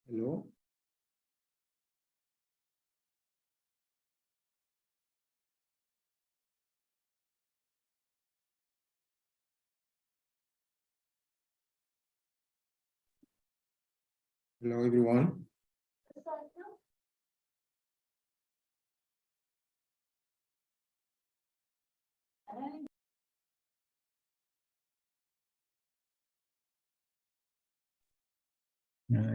Hello. Hello, everyone.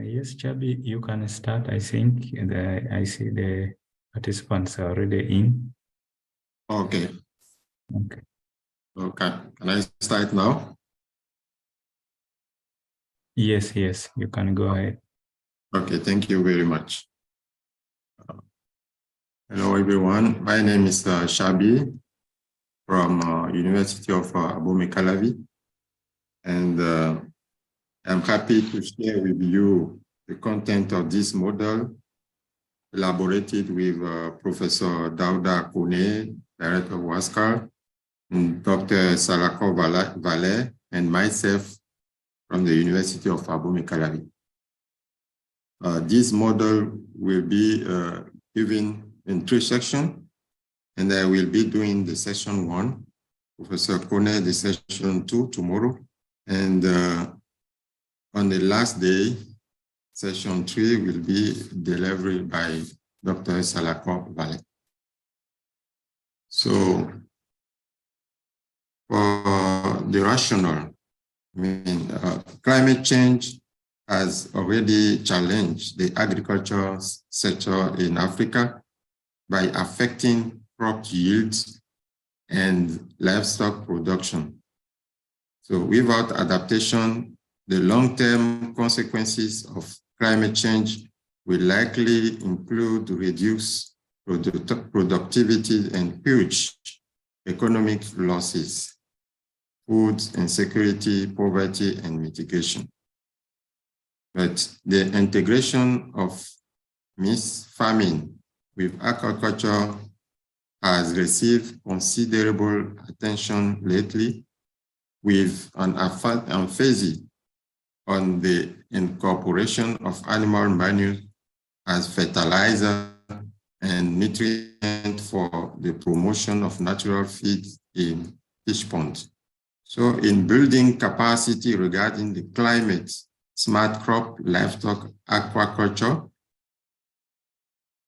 Yes, Chabi, you can start. I think I see the participants are already in. Okay. Okay. Okay. Can I start now? Yes, you can go ahead. Okay, thank you very much. Hello, everyone. My name is Shabi from University of Abomey Calavi, and I'm happy to share with you the content of this model elaborated with Professor Dauda Kone, Director of WASCAR, and Dr. Salako Valet, and myself from the University of Abomey Calavi. This model will be given in 3 sections, and I will be doing the session 1, Professor Kone, the session 2 tomorrow, and on the last day, session 3 will be delivered by Dr. Salako Valet. So, for the rationale, climate change has already challenged the agriculture sector in Africa by affecting crop yields and livestock production. So without adaptation, the long-term consequences of climate change will likely include reduced productivity and huge economic losses, food insecurity, poverty, and mitigation. But the integration of mixed farming with aquaculture has received considerable attention lately, with an emphasis on the incorporation of animal manure as fertilizer and nutrient for the promotion of natural feed in fish ponds. So in building capacity regarding the climate, smart crop, livestock, aquaculture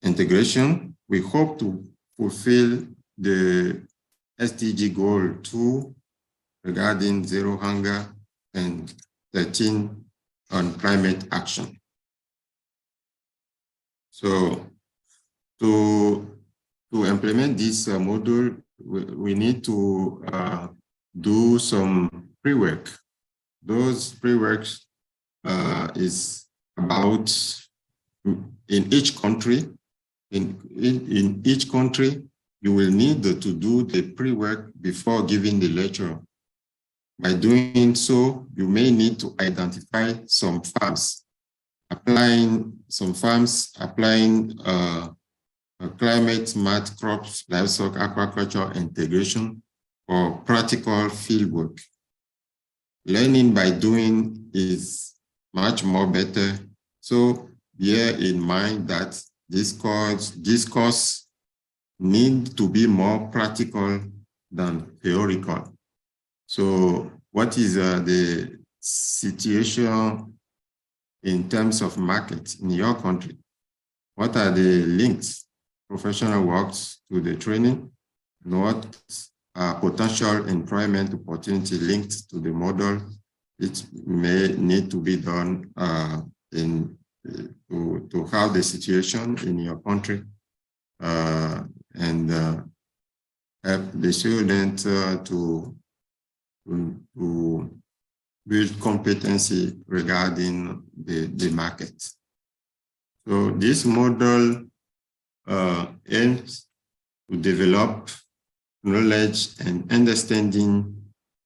integration, we hope to fulfill the SDG goal 2 regarding zero hunger and 13 on climate action. So to implement this module, we need to do some pre-work. Those pre-works is about in each country. In each country, you will need to do the pre-work before giving the lecture. By doing so, you may need to identify some farms, applying climate smart crops, livestock, aquaculture integration, or practical fieldwork. Learning by doing is much more better. So bear in mind that this course needs to be more practical than theoretical. So what is the situation in terms of market in your country? What are the links, professional works to the training? And what are potential employment opportunity linked to the model? It may need to be done to have the situation in your country and help the student to build competency regarding the market. So this model aims to develop knowledge and understanding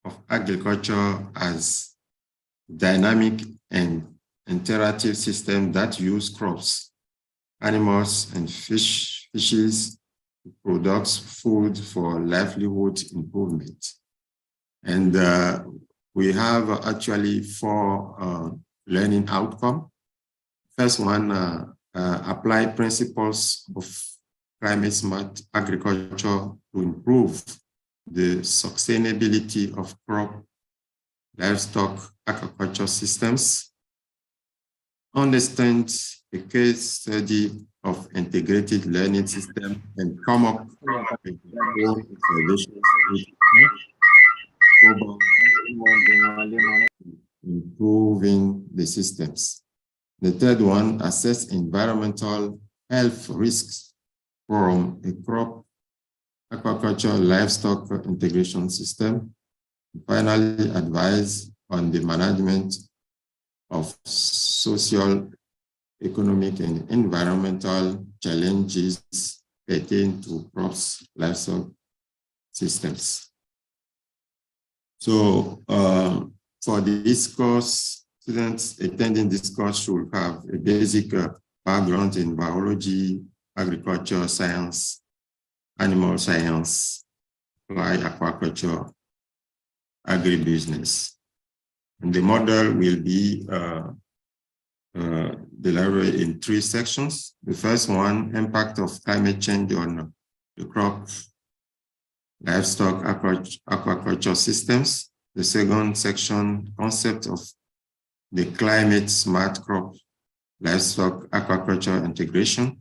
of agriculture as dynamic and interactive system that use crops, animals, and fishes to produce food for livelihood improvement. And we have actually 4 learning outcomes. first one, apply principles of climate smart agriculture to improve the sustainability of crop, livestock, aquaculture systems. Understand a case study of integrated learning system and come up with your own observations improving the systems. The third one, assess environmental health risks from a crop, aquaculture, livestock integration system. Finally, advise on the management of social, economic, and environmental challenges pertaining to crops, livestock systems. So for this course, students attending this course should have a basic background in biology, agriculture science, animal science, applied aquaculture, agribusiness. And the model will be delivered in 3 sections. The first one, impact of climate change on the crop, livestock, aquaculture systems. The second section, concept of the climate smart crop, livestock, aquaculture integration.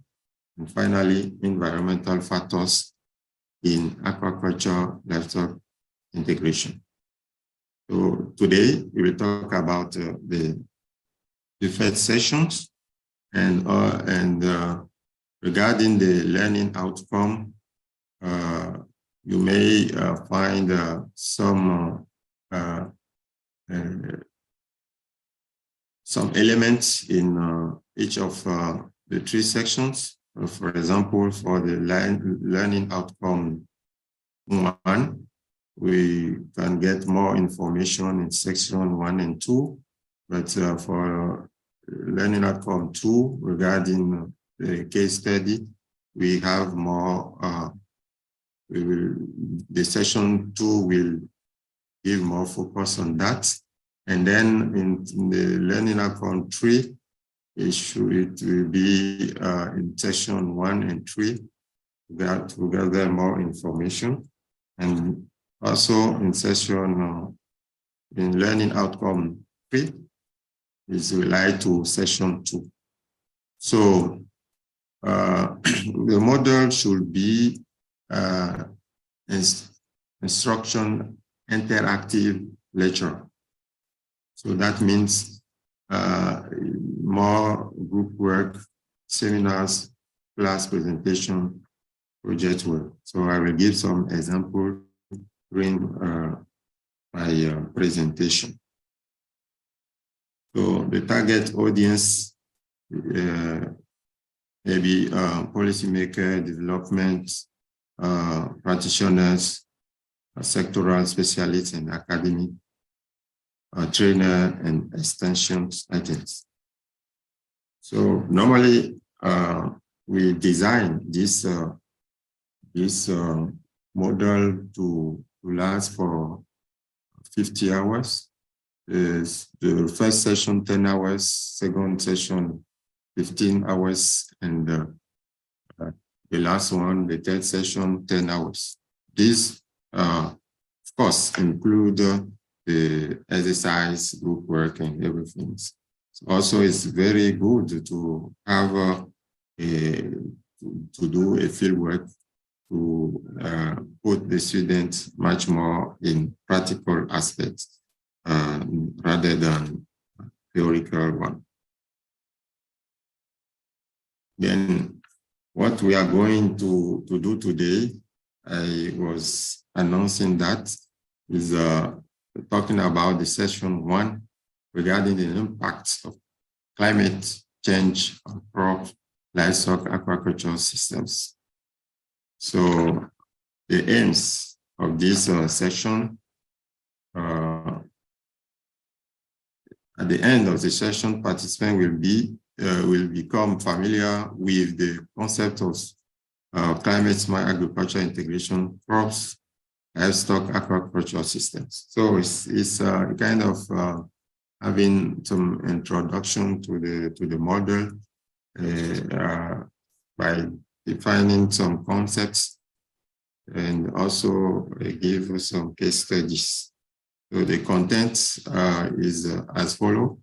And finally, environmental factors in aquaculture, livestock integration. So today we will talk about the first sessions and regarding the learning outcome. You may find some elements in each of the 3 sections. For example, for the learning outcome 1, we can get more information in section 1 and 2, but for learning outcome 2 regarding the case study, we have more, the session 2 will give more focus on that. And then in the learning outcome 3, it will be in section 1 and 3 to gather more information. And also in session, in learning outcome 3, is related to session 2. So the model should be instruction interactive lecture. So that means more group work, seminars, class presentation, project work. So I will give some examples during my presentation. So the target audience maybe policymaker, development, practitioners, sectoral specialists and academic, trainer and extension agents. So normally we design this model to last for 50 hours. The first session 10 hours, second session 15 hours, and the last one, the third session, 10 hours. These, of course, include the exercise, group work, and everything. Also, it's very good to have to do a field work to put the students much more in practical aspects rather than theoretical one. Then what we are going to do today, I was announcing that, is talking about the session 1 regarding the impacts of climate change on crop, livestock, aquaculture systems. So the aims of this session, at the end of the session, participants will become familiar with the concept of climate smart agriculture integration, crops, livestock, aquaculture systems. So it's a kind of having some introduction to the model by defining some concepts and also give some case studies. So the content is as follows.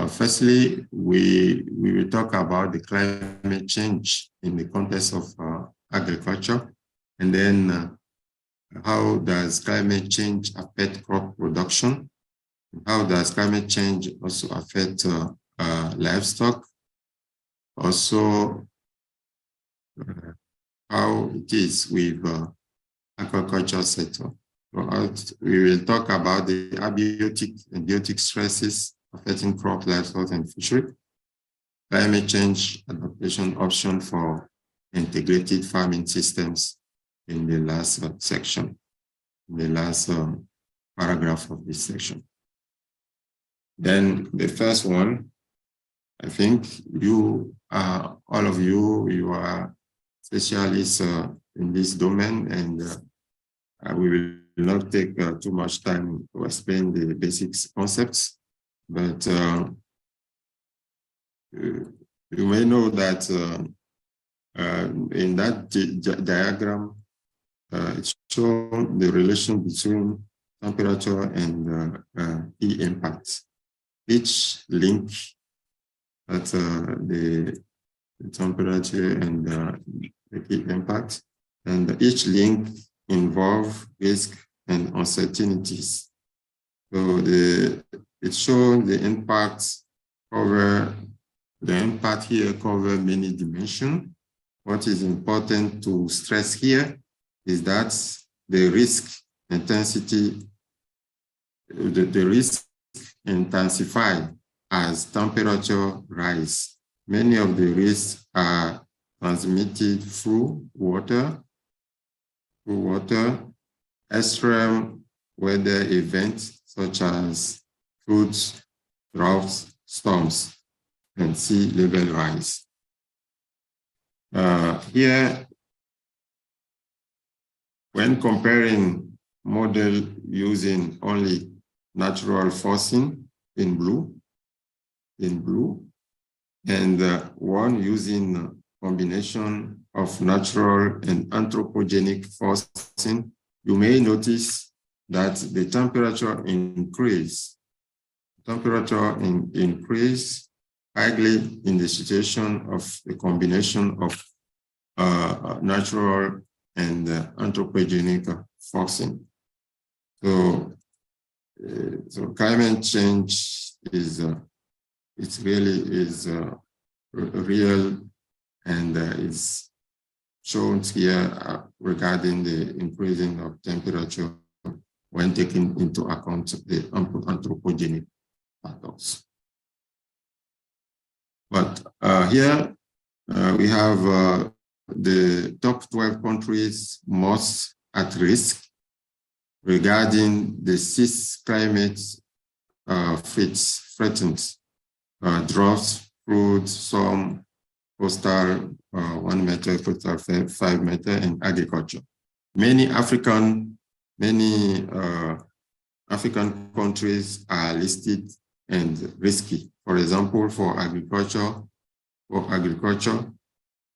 Firstly, we will talk about the climate change in the context of agriculture, and then how does climate change affect crop production? How does climate change also affect livestock? Also, how it is with aquaculture sector. So we will talk about the abiotic and biotic stresses affecting crop, livestock, and fishery, climate change adaptation option for integrated farming systems in the last section, in the last paragraph of this section. Then the first one, I think you are, all of you, you are specialists in this domain, and we will not take too much time to explain the basic concepts, but you may know that in that diagram, it shows the relation between temperature and heat impacts. Each link at the temperature and the heat impact, and each link involves risk and uncertainties. So it shows the impact here cover many dimensions. What is important to stress here is that the risk intensity, the risk intensify as temperature rise. Many of the risks are transmitted through water, extreme weather events such as floods, droughts, storms, and sea level rise. Here, when comparing model using only natural forcing in blue, and one using combination of natural and anthropogenic forcing, you may notice that the temperature increase highly in the situation of the combination of natural and anthropogenic forcing. So climate change is it really is real, and is shown here regarding the increasing of temperature when taking into account the anthropogenic factors. But here we have the top 12 countries most at risk regarding the 6 climate threats, droughts, floods, storm, coastal 1 meter, coastal 5 meter, and agriculture. Many African countries are listed and risky. For example, for agriculture,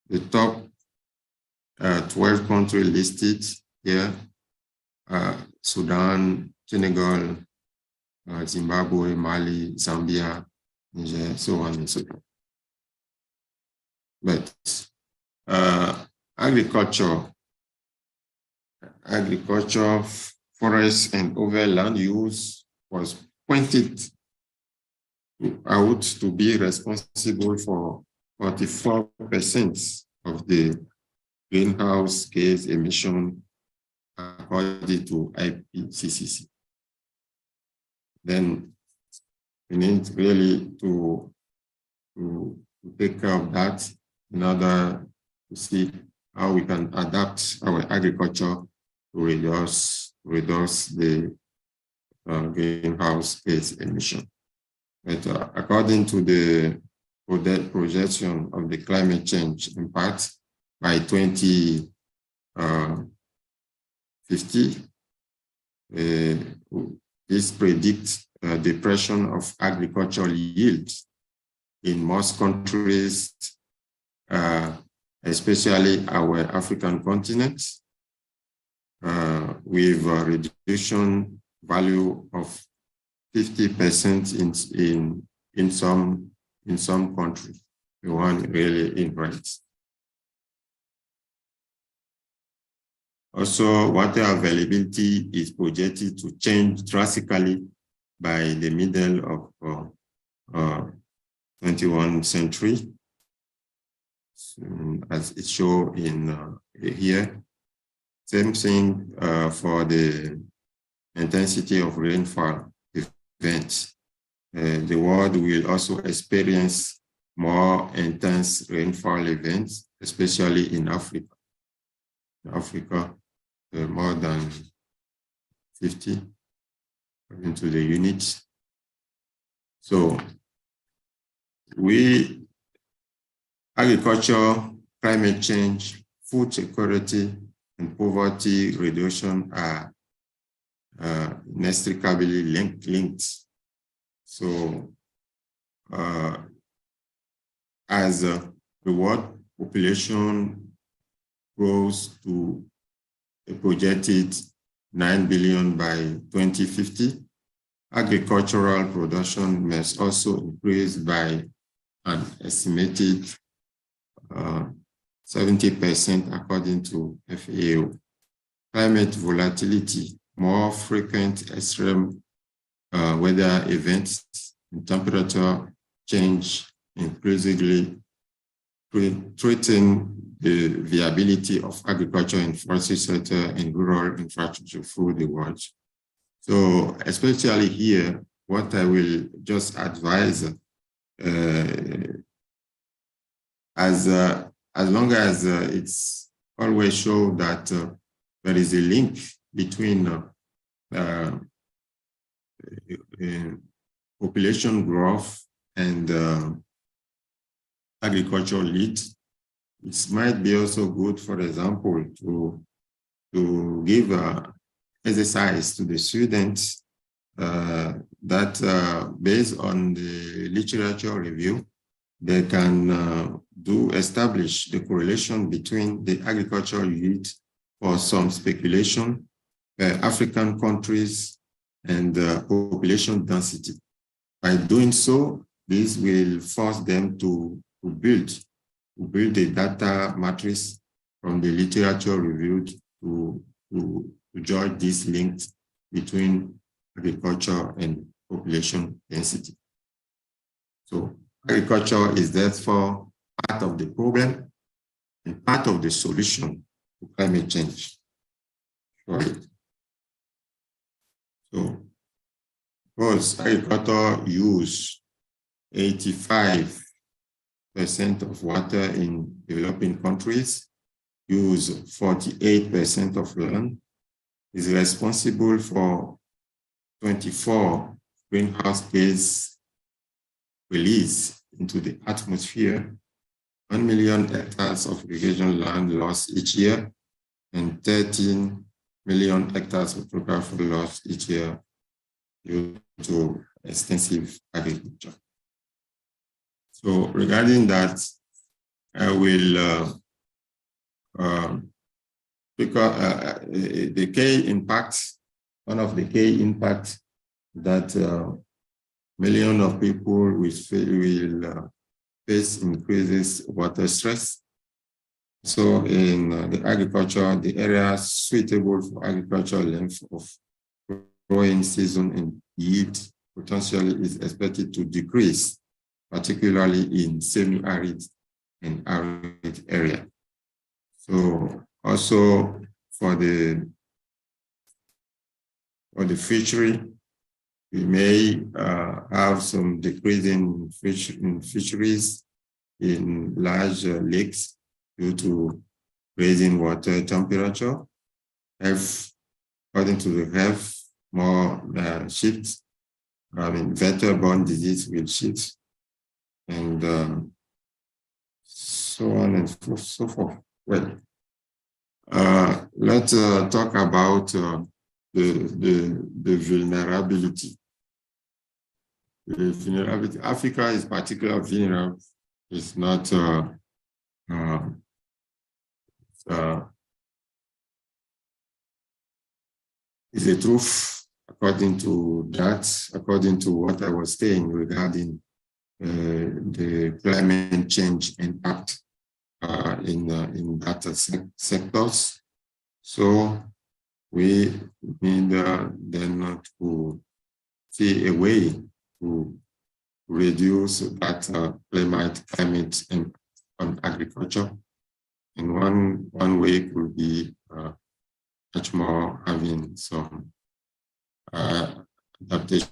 the top 12 countries listed here: Sudan, Senegal, Zimbabwe, Mali, Zambia, Niger, so on and so forth. But agriculture, forest and overland use was pointed out to be responsible for 44% of the greenhouse gas emission according to IPCC. Then we need really to take care of that in order to see how we can adapt our agriculture to reduce the greenhouse gas emission. But according to the projection of the climate change impact by 2050, this predicts depression of agricultural yields in most countries, especially our African continent, with a reduction value of 50% in some countries. The one really in rights. Also, water availability is projected to change drastically by the middle of 21st century, as it shows in here. Same thing for the intensity of rainfall events. The world will also experience more intense rainfall events, especially in Africa. In Africa, more than 50 according to the units. So agriculture, climate change, food security, and poverty reduction are inextricably linked. So as the world population grows to a projected 9 billion by 2050, agricultural production must also increase by an estimated 70% according to FAO. Climate volatility, more frequent extreme weather events, and temperature change increasingly threaten the viability of agriculture and forestry sector and rural infrastructure through the world. So especially here, what I will just advise, as long as it's always show that there is a link between population growth and agricultural needs, it might be also good, for example, to give exercise to the students that based on the literature review, they can establish the correlation between the agricultural yield or some speculation, African countries, and population density. By doing so, this will force them to build a data matrix from the literature reviewed to join these links between agriculture and population density. So agriculture is therefore part of the problem and part of the solution to climate change. Right. So, because agriculture use 85% of water in developing countries, use 48% of land, is responsible for 24 greenhouse gas release into the atmosphere, 1 million hectares of irrigation land lost each year, and 13 million hectares of tropical lost each year due to extensive agriculture. So regarding that, I will because the key impact, one of the key impacts that millions of people will face increases water stress. So in the agriculture, the area suitable for agricultural length of growing season and yield potentially is expected to decrease, particularly in semi-arid and arid area. So also for the fishery, we may have some decrease in fisheries in large lakes due to raising water temperature. According to the health, more shifts. Vector-borne disease will shift, and so on and so forth. Well, let's talk about the vulnerability. vulnerability. Africa is particularly vulnerable. It's not is a truth according to that, according to what I was saying regarding the climate change impact in data sectors. So we need then to see a way to reduce that climate impact on agriculture. And one way could be much more having some adaptation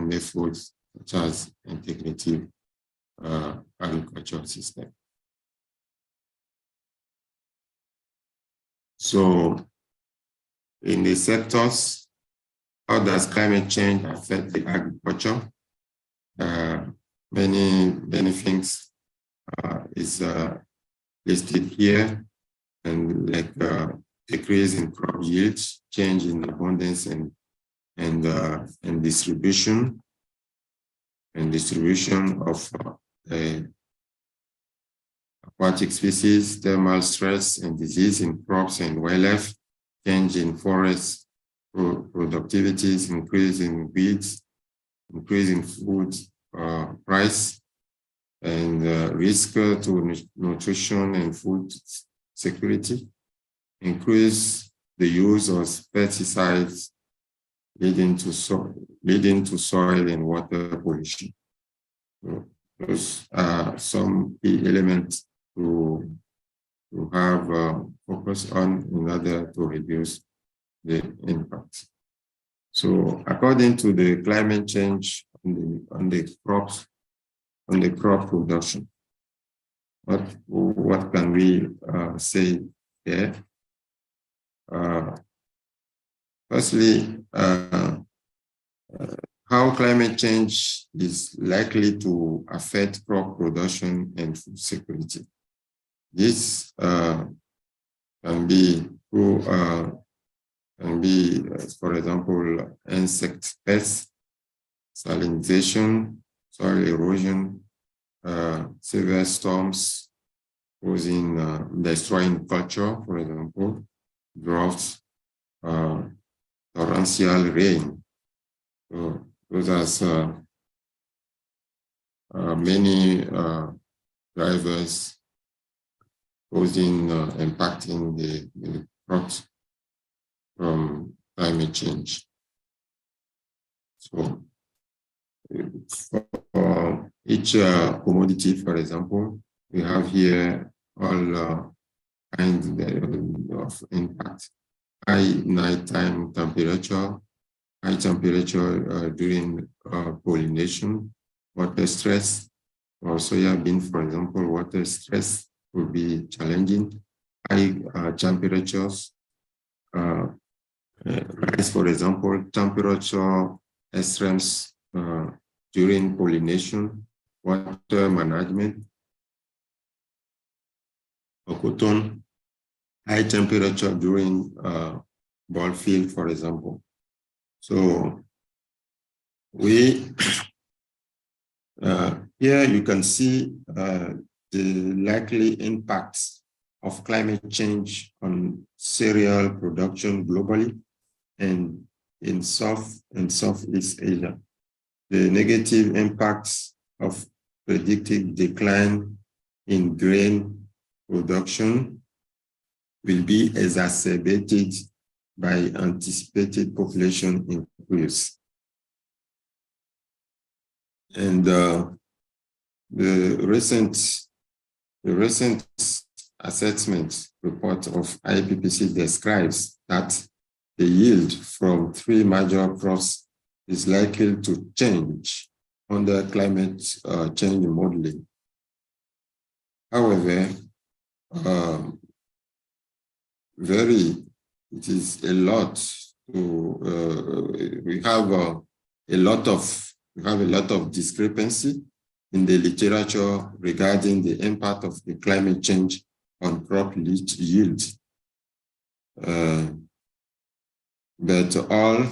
methods such as integrative agricultural system. So in the sectors, how does climate change affect the agriculture? Many things is listed here, and like decrease in crop yields, change in abundance and distribution of aquatic species, thermal stress and disease in crops and wildlife, change in forest productivities, increase in weeds, increase in food price, and risk to nutrition and food security, increase the use of pesticides leading to soil and water pollution. So those are some key elements to have focus on in order to reduce the impact. So according to the climate change on the crop production, what can we say here? Firstly, how climate change is likely to affect crop production and food security. This can be through, for example, insect pests, salinization, soil erosion, severe storms causing destroying culture, for example, droughts, torrential rain. So those are many drivers causing impacting the crops from climate change. So for each commodity, for example, we have here all kinds of impact. High nighttime temperature, high temperature during pollination, water stress. For soybean, for example, water stress will be challenging. High temperatures, rice, for example, temperature extremes during pollination, water management. For cotton, high temperature during ball field, for example. So we here you can see the likely impacts of climate change on cereal production globally and in South and Southeast Asia. The negative impacts of predicted decline in grain production will be exacerbated by anticipated population increase. And the recent assessment report of IPPC describes that the yield from 3 major crops is likely to change under climate change modeling. However, it is a lot to, we have a lot of discrepancy in the literature regarding the impact of the climate change on crop yield. But all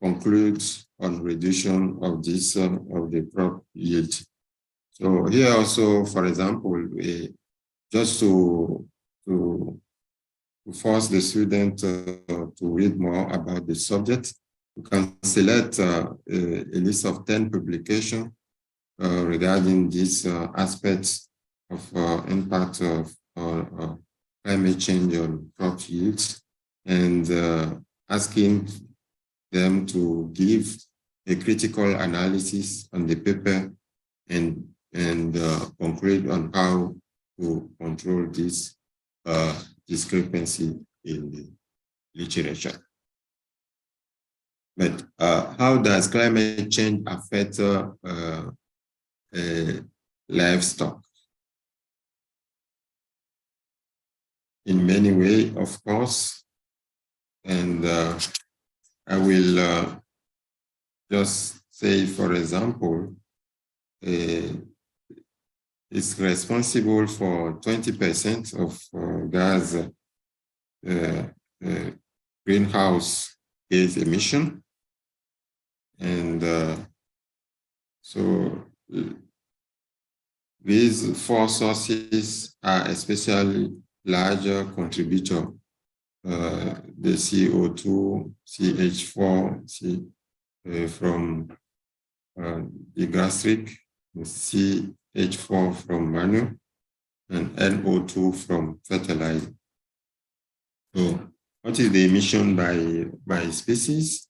concludes on reduction of this of the crop yield. So here also, for example, just to force the student to read more about the subject, you can select a list of 10 publications regarding these aspects of impact of climate change on crop yields, and asking them to give a critical analysis on the paper and conclude on how to control this discrepancy in the literature. But how does climate change affect livestock? In many ways, of course, and I will just say, for example, it's responsible for 20% of gas greenhouse gas emission, and so these four sources are especially larger contributor. The CO2, CH4 from the gastric, CH4 from manure, and NO2 from fertilizer. So what is the emission by species?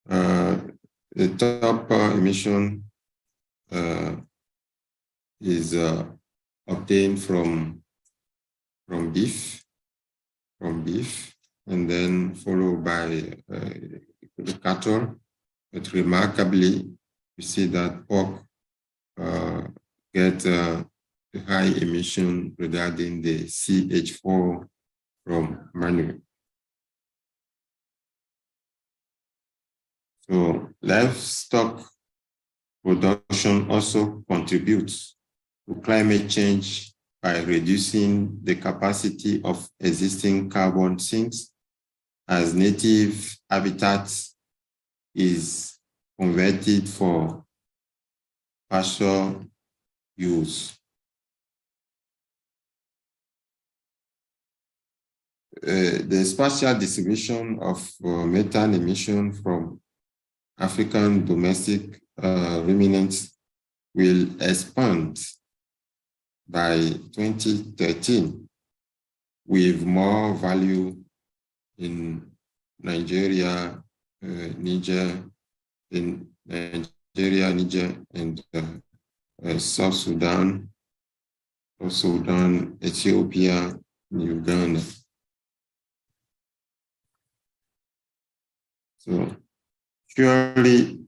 The top emission is obtained from beef, and then followed by the cattle. But remarkably, we see that pork get a high emission regarding the CH4 from manure. So livestock production also contributes to climate change by reducing the capacity of existing carbon sinks as native habitats is converted for pasture use. The spatial distribution of methane emission from African domestic ruminants will expand by 2013 with more value in Nigeria, Niger, and South Sudan, Ethiopia, Uganda. So surely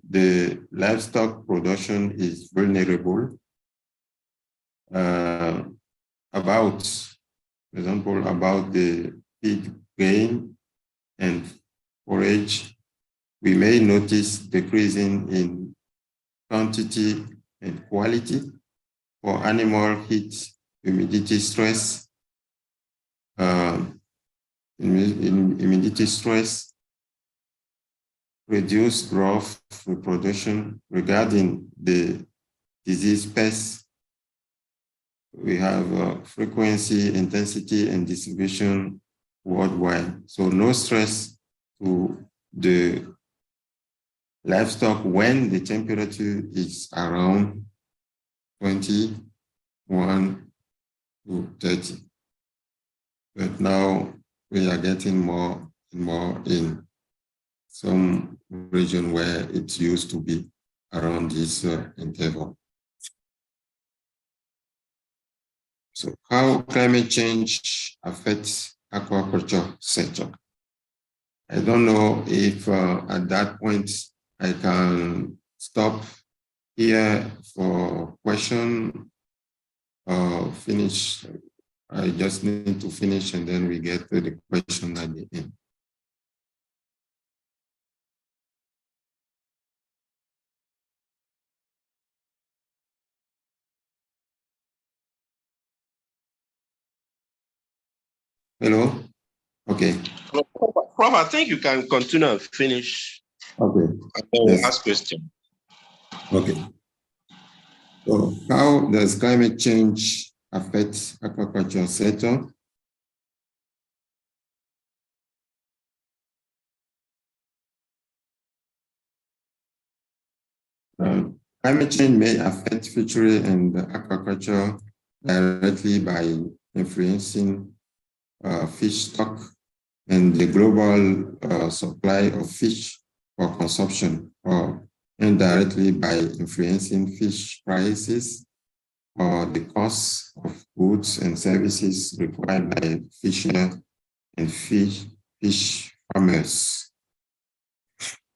the livestock production is vulnerable. For example, about the feed grain and forage, we may notice decreasing in quantity and quality for animal heat, humidity stress, humidity stress, reduced growth, reproduction. Regarding the disease pests, we have frequency, intensity, and distribution worldwide. So no stress to the livestock when the temperature is around 21 to 30. But now we are getting more and more in some region where it used to be around this interval. So how climate change affects aquaculture sector? I don't know if at that point I can stop here for question or finish. I just need to finish and then we get to the question at the end. Hello? Okay. Prof, I think you can continue and finish. Okay. And then we'll ask question. Okay. So how does climate change affect aquaculture sector? Climate change may affect fishery and aquaculture directly by influencing fish stock and the global supply of fish for consumption, or indirectly by influencing fish prices or the cost of goods and services required by fishermen and fish farmers.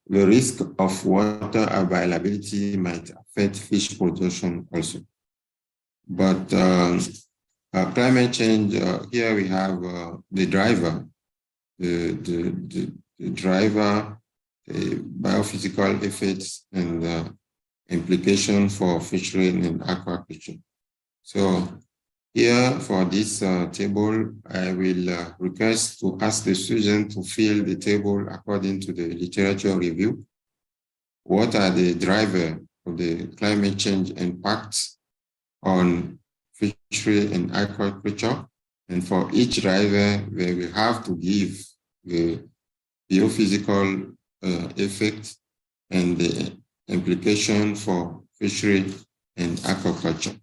The risk of water availability might affect fish production also. But climate change, here we have the driver, the driver, biophysical effects and implication for fishery and aquaculture. So here for this table, I will request to ask the student to fill the table according to the literature review. What are the drivers of the climate change impacts on fishery and aquaculture? And for each driver, we will have to give the biophysical effect and the implication for fishery and aquaculture.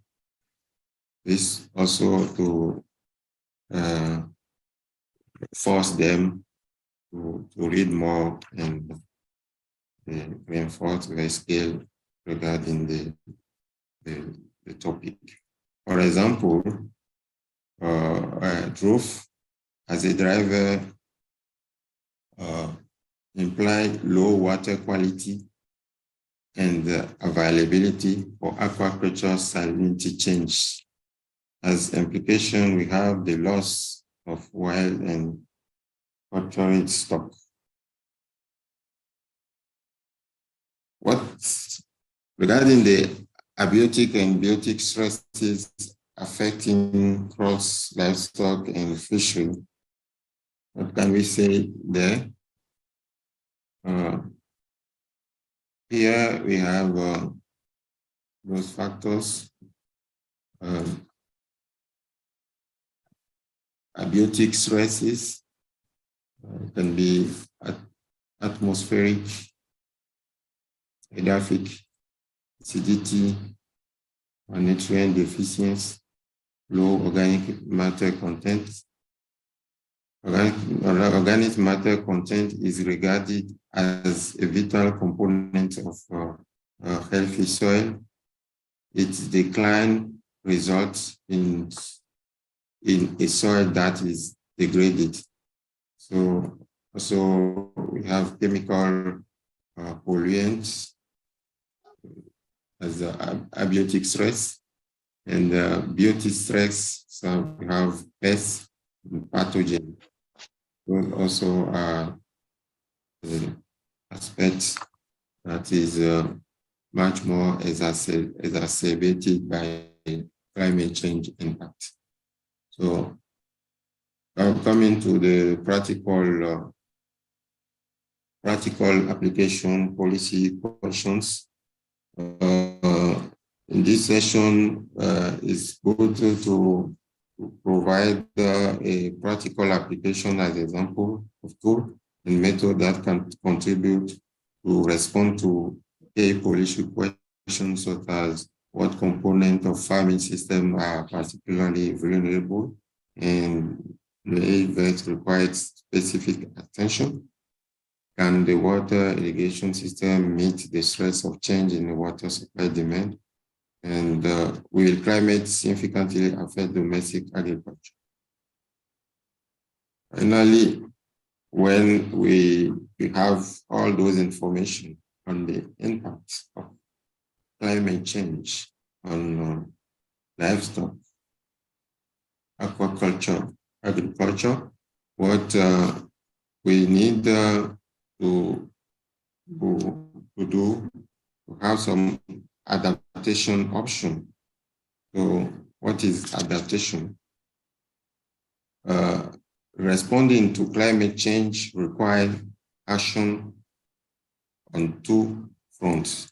This also to force them to read more and reinforce their skill regarding the topic. For example, drove as a driver imply low water quality and availability for aquaculture salinity change. As implication, we have the loss of wild and cultural stock. Regarding the abiotic and biotic stresses affecting crops, livestock, and fishery, what can we say there? Here we have those factors. Abiotic stresses can be atmospheric, edaphic, acidity, or nutrient deficiency, low organic matter content. Organic matter content is regarded as a vital component of healthy soil. Its decline results in a soil that is degraded. So also we have chemical polluants as abiotic stress and biotic stress. So we have pests and pathogens. Those also are aspects that is much more exacerbated by climate change impact. So now coming to the practical application policy questions. In this session is good to provide a practical application as example of tool and method that can contribute to respond to a policy questions such as what component of farming system are particularly vulnerable and that requires specific attention. Can the water irrigation system meet the stress of change in the water supply demand? And will climate significantly affect domestic agriculture? Finally, when we have all those information on the impact of climate change on livestock, aquaculture, agriculture, what we need to do to have some adaptation option. So what is adaptation? responding to climate change requires action on two fronts.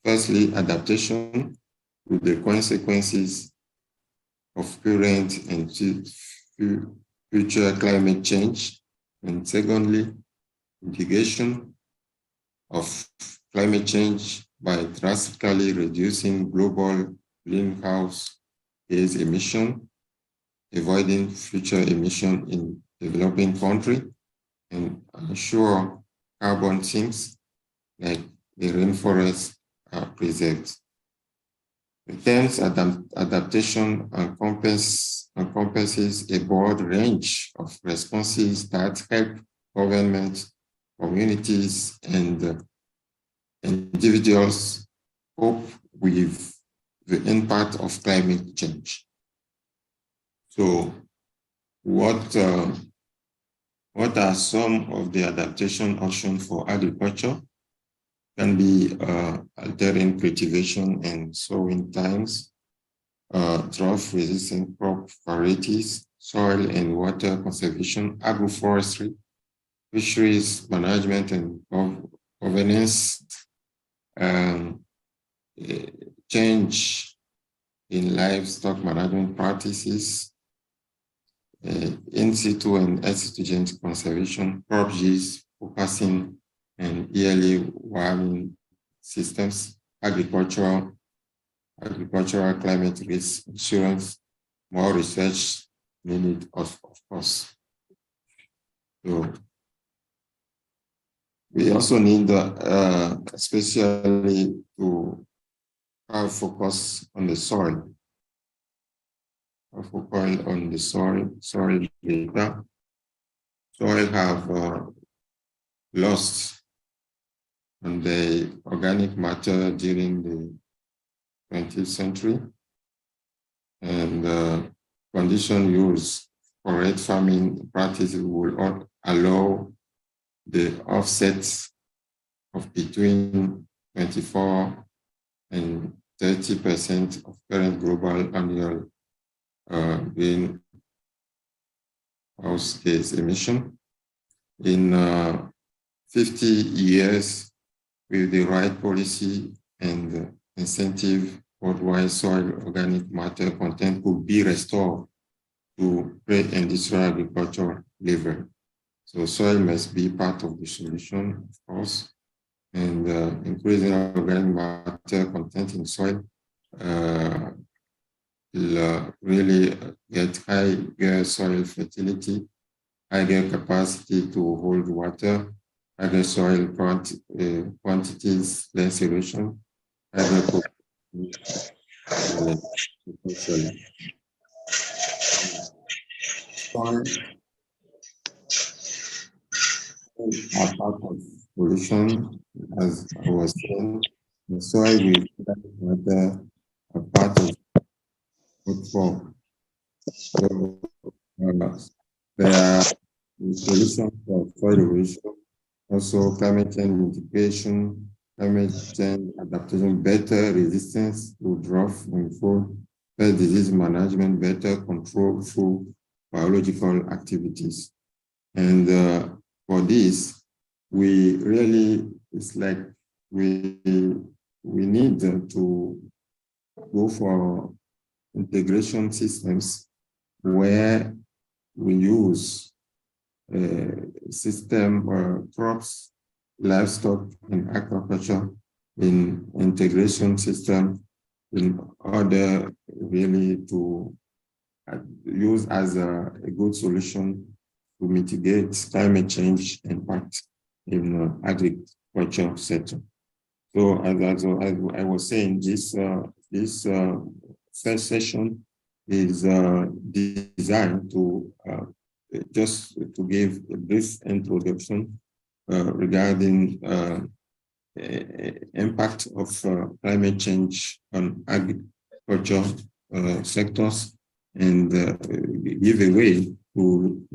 Firstly, adaptation to the consequences of current and future climate change. And secondly, mitigation of climate change by drastically reducing global greenhouse gas emission, avoiding future emission in developing countries, and ensure carbon sinks like the rainforest are preserved. The terms adaptation encompasses a broad range of responses that help governments, communities, and individuals cope with the impact of climate change. So what are some of the adaptation options for agriculture? Can be altering cultivation and sowing times, drought-resistant crop varieties, soil and water conservation, agroforestry, fisheries management and governance, change in livestock management practices, in situ and ex situ genetic conservation, crop yields, focusing and yearly warming systems, agricultural climate risk insurance, more research needed, of course. So we also need, especially to have focus on the soil. Focus on the soil data. Soil have lost on the organic matter during the 20th century, and condition use correct farming practices will allow the offsets of between 24 and 30% of current global annual greenhouse gas emission. In 50 years, with the right policy and incentive, worldwide soil organic matter content could be restored to pre-industrial agriculture level. So soil must be part of the solution, of course, and increasing organic matter content in soil will really get higher soil fertility, higher capacity to hold water, higher soil quantities, less erosion, higher soil are part of solution, as I was saying. The soil with water are part of footfall. So there are solutions for soil erosion, also climate change mitigation, climate change adaptation, better resistance to drought and flood, pest disease management, better control through biological activities. And for this, we really, it's like we need to go for integration systems where we use system crops, livestock, and aquaculture in integration system in order really to use as a good solution to mitigate climate change impact in agriculture sector. So as I was saying, this first session is designed to just to give a brief introduction regarding impact of climate change on agriculture sectors, and give a way to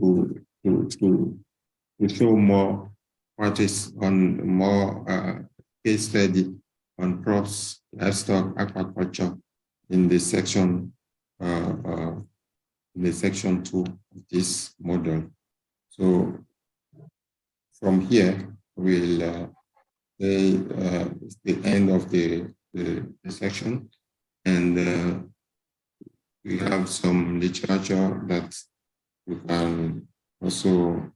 show more practice on more case study on crops, livestock, aquaculture in this section the section 2 of this module. So from here, we'll it's the end of the section, and we have some literature that you can also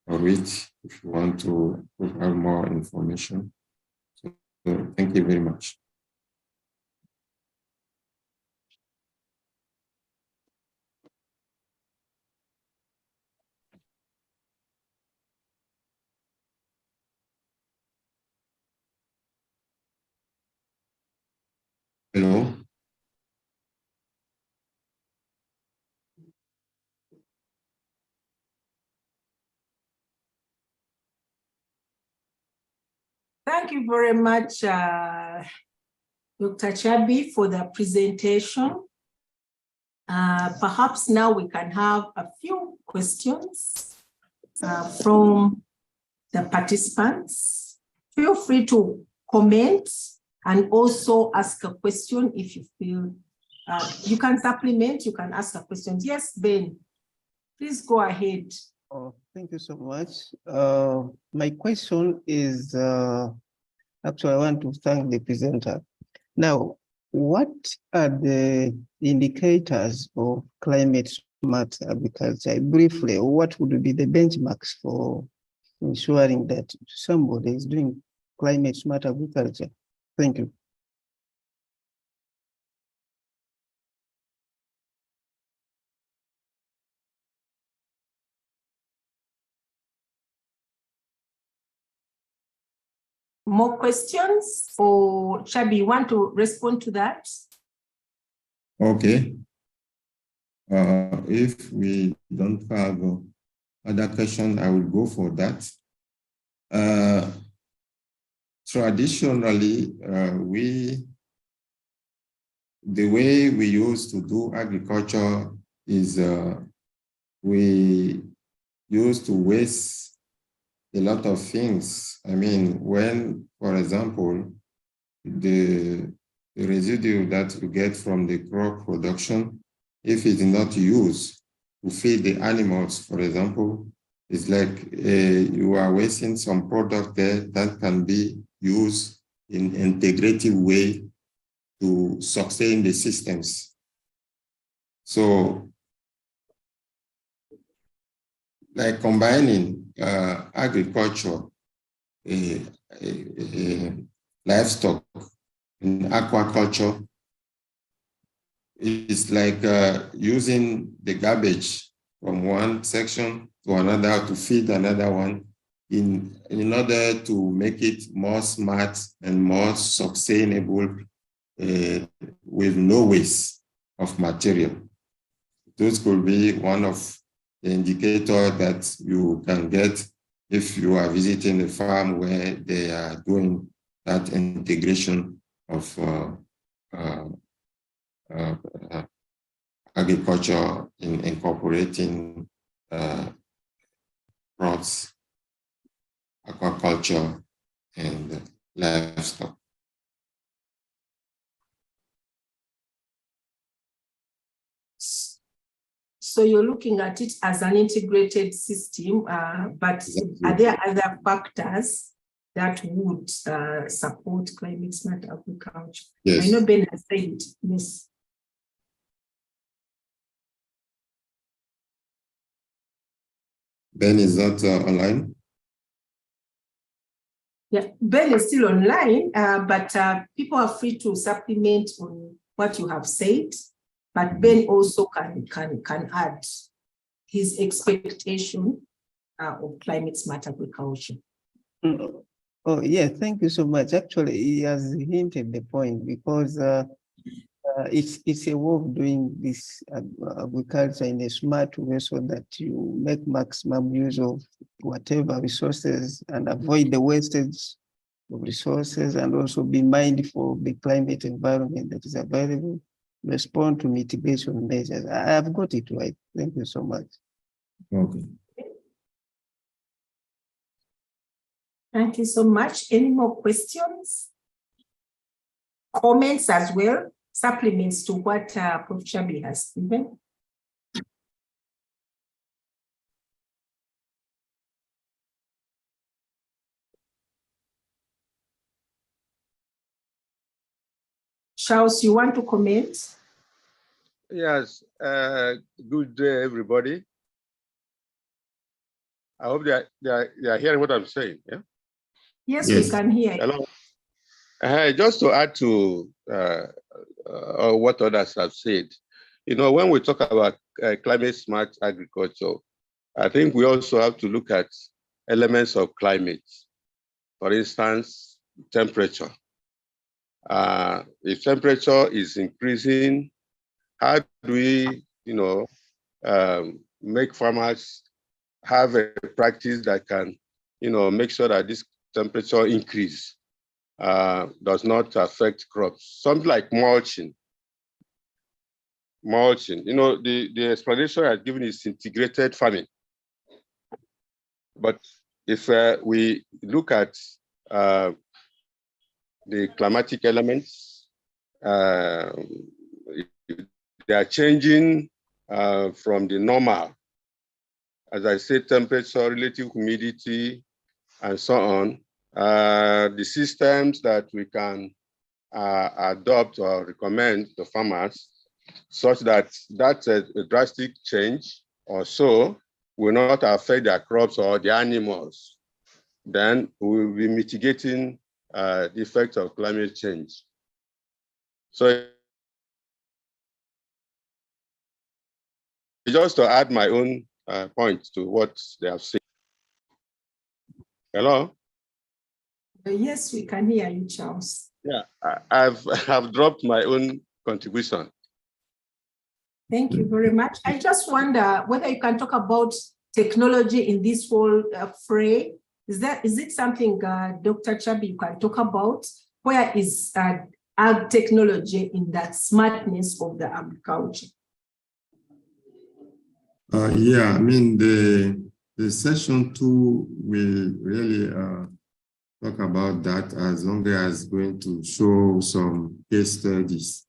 read if you want to have more information. So thank you very much. Hello. Thank you very much, Dr. Chabi, for the presentation. Perhaps now we can have a few questions from the participants. Feel free to comment and also ask a question if you feel you can supplement, you can ask a question. Yes, Ben, please go ahead. Oh, thank you so much. My question is, actually, I want to thank the presenter. Now, what are the indicators of climate smart agriculture? Briefly, what would be the benchmarks for ensuring that somebody is doing climate smart agriculture? Thank you. More questions, or Chabi, you want to respond to that? Okay. If we don't have other questions, I will go for that. Traditionally, the way we used to do agriculture is we used to waste a lot of things. I mean, when, for example, the residue that you get from the crop production, if it is not used to feed the animals, for example, it's like you are wasting some product there that can be used in an integrative way to sustain the systems. So, like combining agriculture, livestock, and aquaculture, it's like using the garbage from one section to another to feed another one in order to make it more smart and more sustainable with no waste of material. Those could be one of the indicators that you can get if you are visiting a farm where they are doing that integration of agriculture in incorporating crops, aquaculture, and livestock. So you're looking at it as an integrated system, but are there other factors that would support climate smart agriculture? Yes. I know Ben has said it. Yes. Ben is not online? Yeah, Ben is still online, but people are free to supplement on what you have said. But Ben also can add his expectation of climate smart agriculture. Oh, yeah, thank you so much. Actually, he has hinted the point because it's a way of doing this agriculture in a smart way so that you make maximum use of whatever resources and avoid the wastage of resources, and also be mindful of the climate environment that is available, respond to mitigation measures. I have got it right. Thank you so much. Okay. Thank you so much. Any more questions? Comments as well? Supplements to what Prof. Chabi has given? Charles, you want to comment? Yes, good day, everybody. I hope they are hearing what I'm saying. Yeah. Yes, we can hear you. Hello. Just to add to what others have said, you know, when we talk about climate smart agriculture, I think we also have to look at elements of climate. For instance, temperature. If temperature is increasing, how do we, you know, make farmers have a practice that can, you know, make sure that this temperature increase does not affect crops? Something like mulching. Mulching, you know, the explanation I've given is integrated farming. But if we look at the climatic elements, they are changing from the normal. As I said, temperature, relative humidity, and so on. The systems that we can adopt or recommend to farmers such that that's a drastic change or so will not affect their crops or the animals, then we will be mitigating the effect of climate change. So just to add my own point to what they have said. Hello? Yes, we can hear you, Charles. Yeah, I've dropped my own contribution. Thank you very much. I just wonder whether you can talk about technology in this whole fray. Is it something, Dr. Chabi, you can talk about? Where is ag technology in that smartness of the agriculture? Yeah, I mean, the session 2 will really talk about that, as long as going to show some case studies.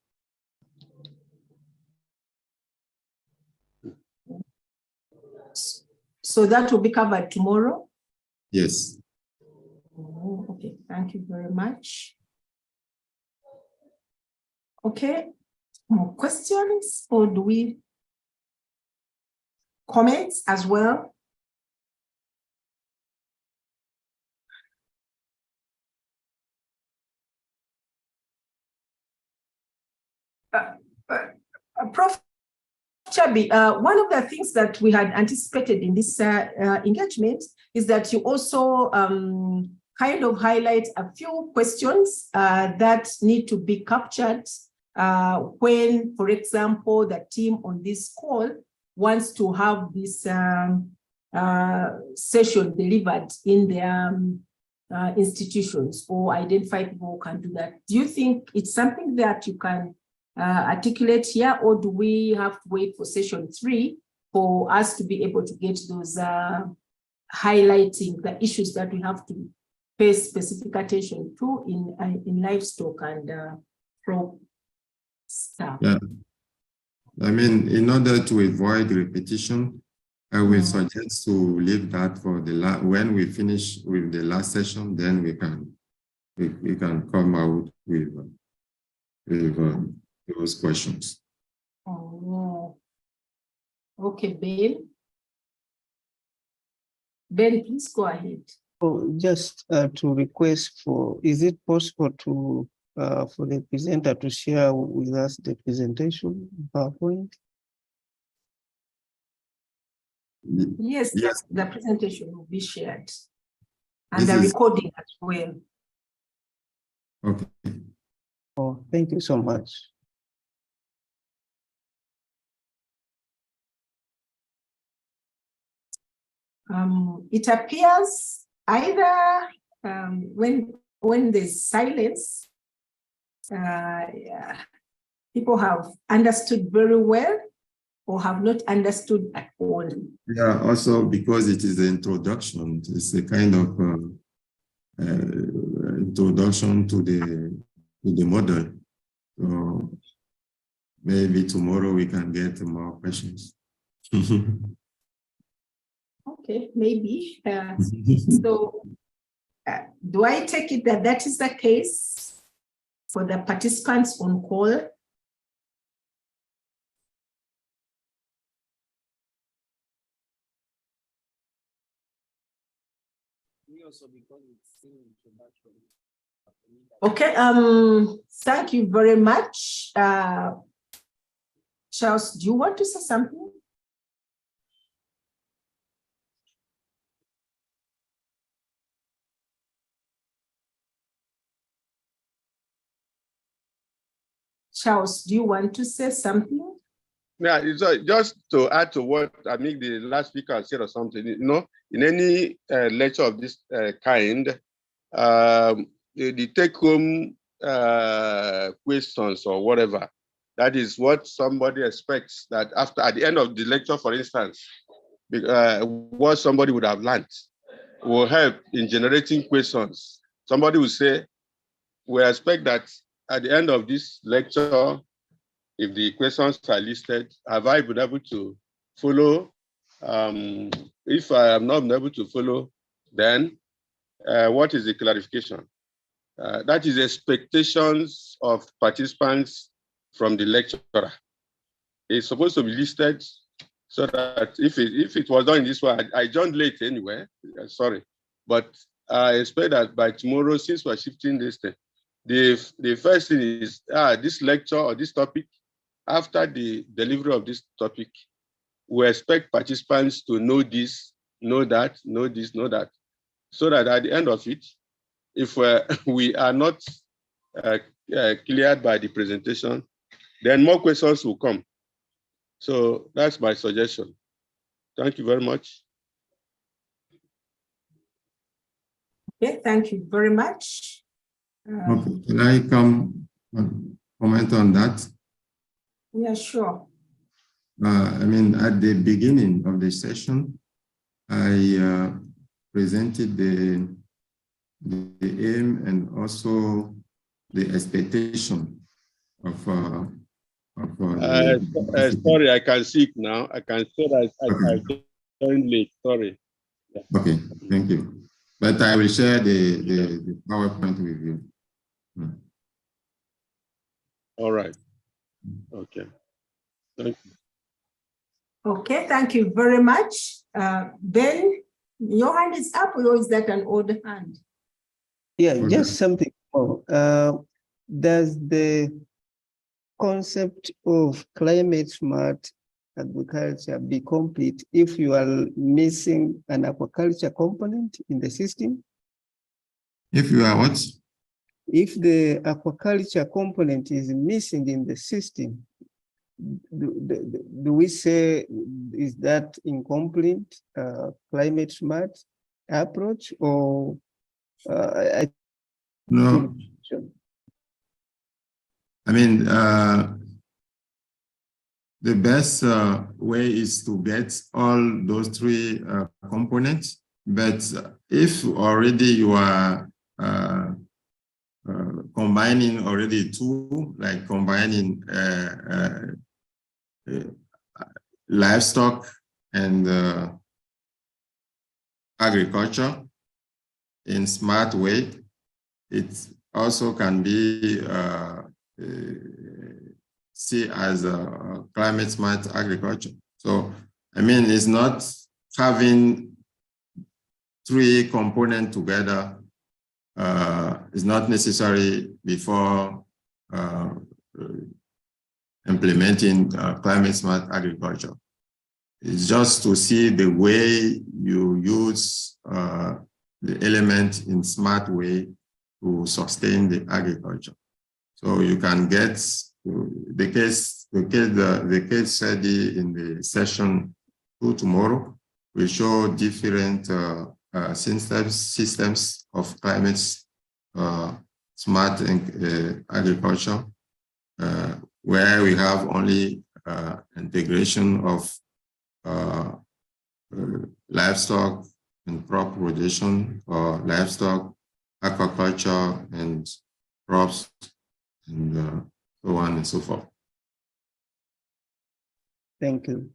So that will be covered tomorrow? Yes. Oh, okay, thank you very much. Okay, more questions, or do we comments as well? Prof. Chabi, one of the things that we had anticipated in this engagement is that you also kind of highlight a few questions that need to be captured when, for example, the team on this call wants to have this session delivered in their institutions, or identify people who can do that. Do you think it's something that you can articulate here, or do we have to wait for session 3 for us to be able to get those highlighting the issues that we have to pay specific attention to in livestock and crop stuff? Yeah, I mean, in order to avoid repetition, I will suggest to leave that for the when we finish with the last session, then we can come out with those questions. Oh, okay, Ben. Ben, please go ahead. Oh, just to request for, is it possible to for the presenter to share with us the presentation PowerPoint? Yes, Yes. the presentation will be shared, and the recording as well. Okay. Oh, thank you so much. It appears either when there's silence, people have understood very well or have not understood at all. Yeah, also because it is the introduction, it's a kind of introduction to the model. So maybe tomorrow we can get more questions. Okay, maybe. So do I take it that that is the case? for the participants on call. Okay, thank you very much. Charles, do you want to say something? Charles, do you want to say something? Yeah, it's just to add to what I think the last speaker said or something, you know, in any lecture of this kind, the take-home questions or whatever, that is what somebody expects that after, at the end of the lecture, for instance, what somebody would have learned will help in generating questions. Somebody will say, we expect that at the end of this lecture, if the questions are listed, have I been able to follow? If I am not able to follow, then what is the clarification? That is expectations of participants from the lecturer. It's supposed to be listed so that if it was done in this way, I joined late anyway, sorry. But I expect that by tomorrow, since we're shifting this thing, the first thing is this lecture or this topic, after the delivery of this topic, we expect participants to know this, know that, know this, know that, so that at the end of it, if we are not cleared by the presentation, then more questions will come. So that's my suggestion. Thank you very much. Okay, thank you very much. Okay, can I comment on that? Yeah, sure. I mean, at the beginning of the session, I presented the aim and also the expectation of sorry, I can see it now. I can say that I joined late. Sorry. Yeah. Okay, thank you. But I will share the PowerPoint with you. All right. Okay. Thank you. Okay, thank you very much. Ben, your hand is up, or is that an old hand? Yeah, Okay. just something more. Does the concept of climate smart agriculture be complete if you are missing an aquaculture component in the system? If you are what? If the aquaculture component is missing in the system, do we say, is that incomplete climate smart approach, or No. I mean, the best way is to get all those three components. But if already you are combining already two, like combining livestock and agriculture in smart way, it also can be see as a climate smart agriculture. So, I mean, it's not having three components together is not necessary before implementing climate smart agriculture. It's just to see the way you use the element in smart way to sustain the agriculture. So you can get the case study in the session 2 tomorrow. We show different systems of climate smart agriculture, where we have only integration of livestock and crop rotation, or livestock, aquaculture, and crops, and so on and so forth. Thank you.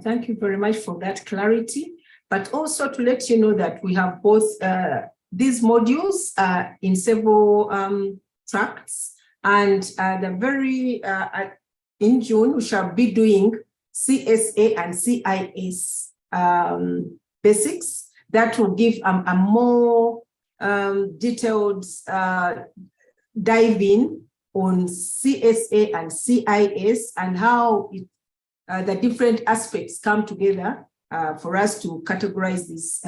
Thank you very much for that clarity, but also to let you know that we have both these modules in several tracks, and in June we shall be doing CSA and CIS basics that will give a more detailed dive in on CSA and CIS and how the different aspects come together for us to categorize these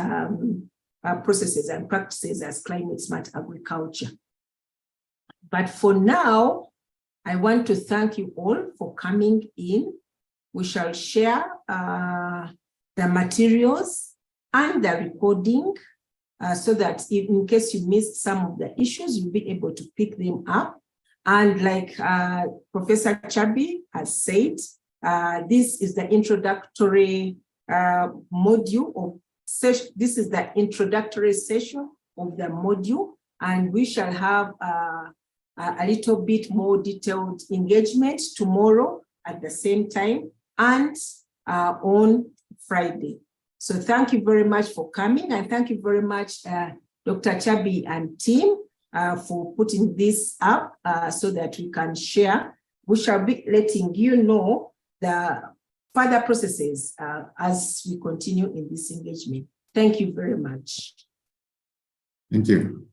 processes and practices as climate smart agriculture. But for now, I want to thank you all for coming in. We shall share the materials and the recording so that in case you missed some of the issues, you'll be able to pick them up. And like Professor Chabi has said, this is the introductory module of session. This is the introductory session of the module, and we shall have a little bit more detailed engagement tomorrow at the same time and on Friday. So thank you very much for coming, and thank you very much, Dr. Chabi and team, for putting this up so that we can share. We shall be letting you know the further processes as we continue in this engagement. Thank you very much. Thank you.